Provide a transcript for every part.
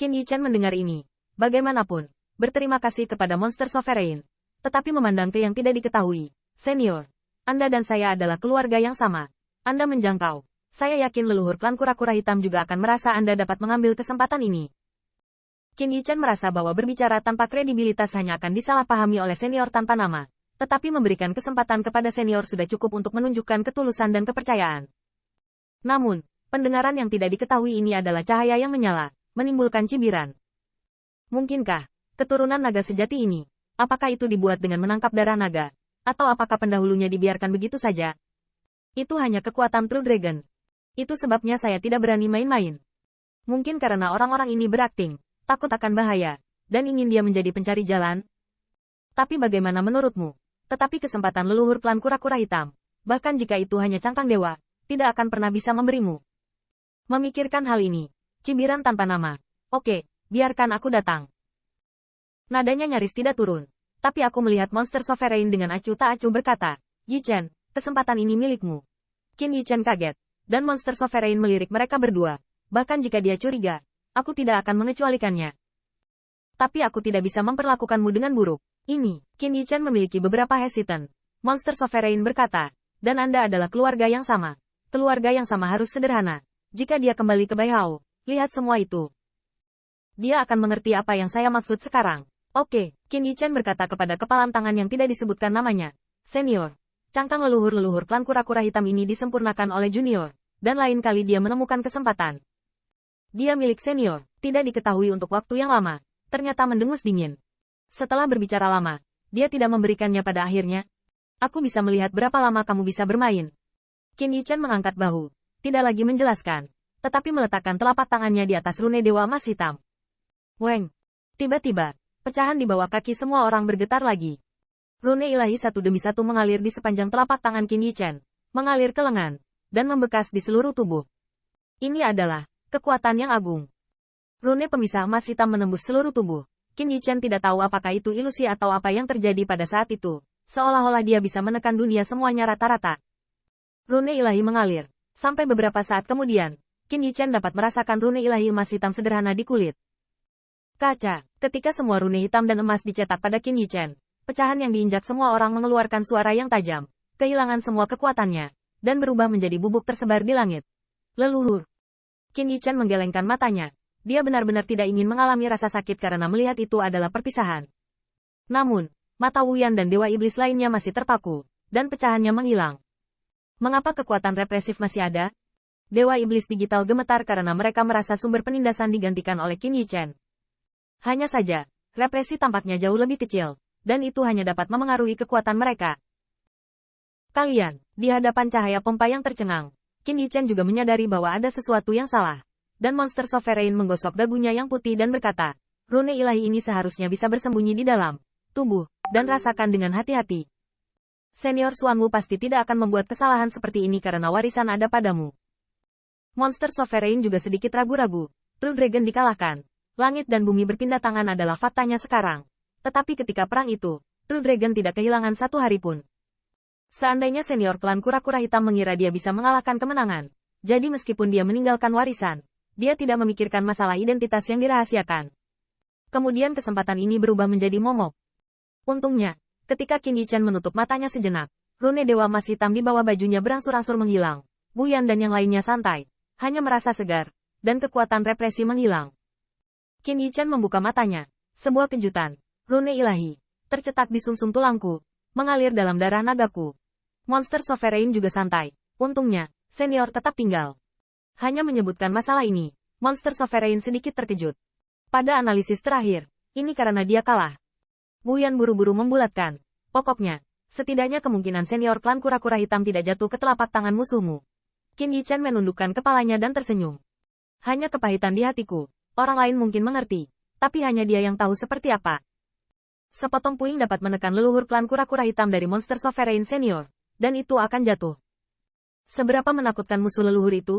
Qin Yichen mendengar ini. Bagaimanapun, berterima kasih kepada Monster Sovereign. Tetapi memandang ke yang tidak diketahui. Senior, Anda dan saya adalah keluarga yang sama. Anda menjangkau. Saya yakin leluhur klan kura-kura hitam juga akan merasa Anda dapat mengambil kesempatan ini. Qin Yichen merasa bahwa berbicara tanpa kredibilitas hanya akan disalahpahami oleh senior tanpa nama. Tetapi memberikan kesempatan kepada senior sudah cukup untuk menunjukkan ketulusan dan kepercayaan. Namun, pendengaran yang tidak diketahui ini adalah cahaya yang menyala, menimbulkan cibiran. Mungkinkah, keturunan naga sejati ini, apakah itu dibuat dengan menangkap darah naga? Atau apakah pendahulunya dibiarkan begitu saja? Itu hanya kekuatan True Dragon. Itu sebabnya saya tidak berani main-main. Mungkin karena orang-orang ini berakting, takut akan bahaya, dan ingin dia menjadi pencari jalan. Tapi bagaimana menurutmu? Tetapi kesempatan leluhur klan kura-kura hitam, bahkan jika itu hanya cangkang dewa, tidak akan pernah bisa memberimu. Memikirkan hal ini, cibiran tanpa nama. Oke, biarkan aku datang. Nadanya nyaris tidak turun, tapi aku melihat Monster Sovereign dengan acuh tak acuh berkata, Yichen, kesempatan ini milikmu. Qin Yichen kaget, dan Monster Sovereign melirik mereka berdua. Bahkan jika dia curiga, aku tidak akan mengecualikannya. Tapi aku tidak bisa memperlakukanmu dengan buruk. Ini, Qin Yichen memiliki beberapa hesitan. Monster Sovereign berkata, dan Anda adalah keluarga yang sama. Keluarga yang sama harus sederhana. Jika dia kembali ke Baihao, lihat semua itu. Dia akan mengerti apa yang saya maksud sekarang. Oke, Qin Yichen berkata kepada kepalan tangan yang tidak disebutkan namanya. Senior, cangkang leluhur-leluhur klan kura-kura hitam ini disempurnakan oleh junior, dan lain kali dia menemukan kesempatan. Dia milik senior, tidak diketahui untuk waktu yang lama, ternyata mendengus dingin. Setelah berbicara lama, dia tidak memberikannya pada akhirnya. Aku bisa melihat berapa lama kamu bisa bermain. Qin Yichen mengangkat bahu, tidak lagi menjelaskan, tetapi meletakkan telapak tangannya di atas rune dewa emas hitam. Weng! Tiba-tiba, pecahan di bawah kaki semua orang bergetar lagi. Rune ilahi satu demi satu mengalir di sepanjang telapak tangan Qin Yichen, mengalir ke lengan, dan membekas di seluruh tubuh. Ini adalah kekuatan yang agung. Rune pemisah emas hitam menembus seluruh tubuh. Qin Yichen tidak tahu apakah itu ilusi atau apa yang terjadi pada saat itu. Seolah-olah dia bisa menekan dunia semuanya rata-rata. Rune ilahi mengalir. Sampai beberapa saat kemudian, Qin Yichen dapat merasakan rune ilahi emas hitam sederhana di kulit. Kaca, ketika semua rune hitam dan emas dicetak pada Qin Yichen, pecahan yang diinjak semua orang mengeluarkan suara yang tajam, kehilangan semua kekuatannya, dan berubah menjadi bubuk tersebar di langit. Leluhur. Qin Yichen menggelengkan matanya. Dia benar-benar tidak ingin mengalami rasa sakit karena melihat itu adalah perpisahan. Namun, mata Wu Yan dan Dewa Iblis lainnya masih terpaku, dan pecahannya menghilang. Mengapa kekuatan represif masih ada? Dewa Iblis digital gemetar karena mereka merasa sumber penindasan digantikan oleh Qin Yichen. Hanya saja, represi tampaknya jauh lebih kecil, dan itu hanya dapat memengaruhi kekuatan mereka. Kalian, di hadapan cahaya pompa yang tercengang, Qin Yichen juga menyadari bahwa ada sesuatu yang salah. Dan Monster Sovereign menggosok dagunya yang putih dan berkata, rune ilahi ini seharusnya bisa bersembunyi di dalam tubuh, dan rasakan dengan hati-hati. Senior Suanwu pasti tidak akan membuat kesalahan seperti ini karena warisan ada padamu. Monster Sovereign juga sedikit ragu-ragu. True Dragon dikalahkan. Langit dan bumi berpindah tangan adalah faktanya sekarang. Tetapi ketika perang itu, True Dragon tidak kehilangan satu hari pun. Seandainya senior klan kura-kura hitam mengira dia bisa mengalahkan kemenangan, jadi meskipun dia meninggalkan warisan, dia tidak memikirkan masalah identitas yang dirahasiakan. Kemudian kesempatan ini berubah menjadi momok. Untungnya, ketika Qin Yichen menutup matanya sejenak, rune dewa emas hitam di bawah bajunya berangsur-angsur menghilang. Wu Yan dan yang lainnya santai, hanya merasa segar, dan kekuatan represi menghilang. Qin Yichen membuka matanya. Sebuah kejutan. Rune ilahi. Tercetak di sumsum tulangku. Mengalir dalam darah nagaku. Monster Sovereign juga santai. Untungnya, senior tetap tinggal. Hanya menyebutkan masalah ini, Monster Sovereign sedikit terkejut. Pada analisis terakhir, ini karena dia kalah. Wu Yan buru-buru membulatkan. Pokoknya, setidaknya kemungkinan senior klan kura-kura hitam tidak jatuh ke telapak tangan musuhmu. Qin Yichen menundukkan kepalanya dan tersenyum. Hanya kepahitan di hatiku. Orang lain mungkin mengerti, tapi hanya dia yang tahu seperti apa. Sepotong puing dapat menekan leluhur klan kura-kura hitam dari Monster Sovereign Senior, dan itu akan jatuh. Seberapa menakutkan musuh leluhur itu?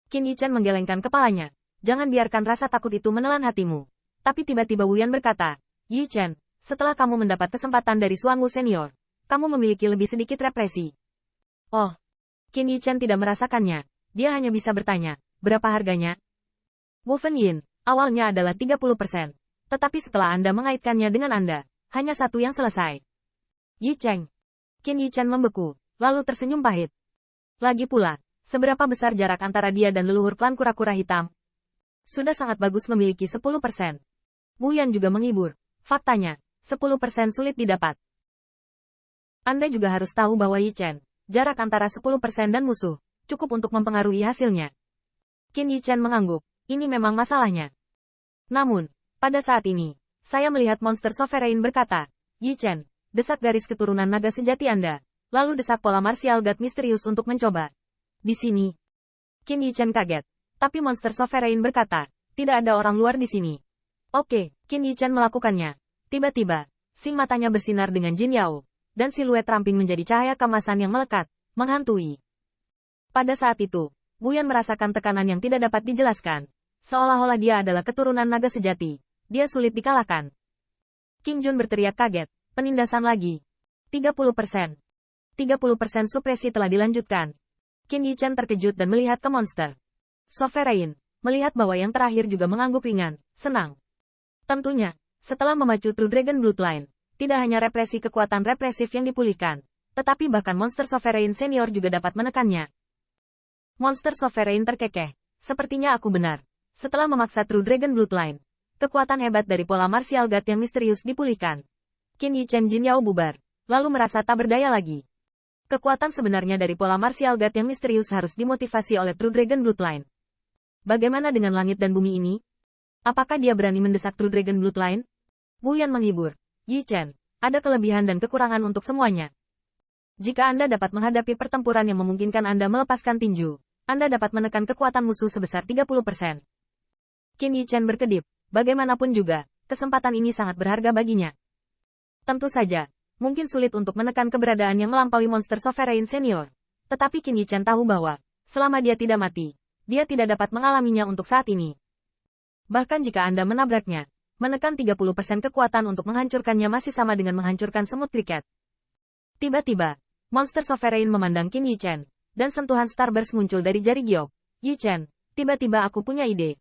Qin Yichen menggelengkan kepalanya. Jangan biarkan rasa takut itu menelan hatimu. Tapi tiba-tiba Wu Yan berkata, Yichen, setelah kamu mendapat kesempatan dari Suanwu Senior, kamu memiliki lebih sedikit represi. Oh, Qin Yichen tidak merasakannya. Dia hanya bisa bertanya, berapa harganya? Wu Fenyin, Awalnya adalah 30%. Tetapi setelah Anda mengaitkannya dengan Anda, hanya satu yang selesai. Yi Cheng. Qin Yichen membeku, lalu tersenyum pahit. Lagi pula, seberapa besar jarak antara dia dan leluhur klan kura-kura hitam? Sudah sangat bagus memiliki 10%. Bu Yan juga menghibur. Faktanya, 10% sulit didapat. Anda juga harus tahu bahwa Yi Chen, jarak antara 10% dan musuh, cukup untuk mempengaruhi hasilnya. Qin Yichen mengangguk, ini memang masalahnya. Namun, pada saat ini, saya melihat monster sovereign berkata, Yi Chen, desak garis keturunan naga sejati Anda, lalu desak pola martial god misterius untuk mencoba. Di sini, Qin Yichen kaget, tapi monster sovereign berkata, tidak ada orang luar di sini. Oke, Qin Yichen melakukannya. Tiba-tiba, sing matanya bersinar dengan Jin Yao, dan siluet ramping menjadi cahaya kemasan yang melekat, menghantui. Pada saat itu, Bu Yan merasakan tekanan yang tidak dapat dijelaskan. Seolah-olah dia adalah keturunan naga sejati. Dia sulit dikalahkan. King Jun berteriak kaget, penindasan lagi. 30%. 30% supresi telah dilanjutkan. Qin Yichen terkejut dan melihat ke monster sovereign, melihat bahwa yang terakhir juga mengangguk ringan, senang. Tentunya, setelah memacu True Dragon Bloodline, tidak hanya represi kekuatan represif yang dipulihkan, tetapi bahkan monster sovereign senior juga dapat menekannya. Monster sovereign terkekeh. Sepertinya aku benar. Setelah memaksa True Dragon Bloodline, kekuatan hebat dari pola martial god yang misterius dipulihkan. Qin Yichen Jin Yao bubar, lalu merasa tak berdaya lagi. Kekuatan sebenarnya dari pola martial god yang misterius harus dimotivasi oleh True Dragon Bloodline. Bagaimana dengan langit dan bumi ini? Apakah dia berani mendesak True Dragon Bloodline? Bu Yan menghibur. Yi Chen, ada kelebihan dan kekurangan untuk semuanya. Jika Anda dapat menghadapi pertempuran yang memungkinkan Anda melepaskan tinju, Anda dapat menekan kekuatan musuh sebesar 30%. Qin Yichen berkedip. Bagaimanapun juga, kesempatan ini sangat berharga baginya. Tentu saja, mungkin sulit untuk menekan keberadaan yang melampaui monster sovereign senior. Tetapi Qin Yichen tahu bahwa, selama dia tidak mati, dia tidak dapat mengalaminya untuk saat ini. Bahkan jika Anda menabraknya, menekan 30% kekuatan untuk menghancurkannya masih sama dengan menghancurkan semut kriket. Tiba-tiba, monster sovereign memandang Qin Yichen, dan sentuhan Starburst muncul dari jari giok. Yi Chen, tiba-tiba aku punya ide.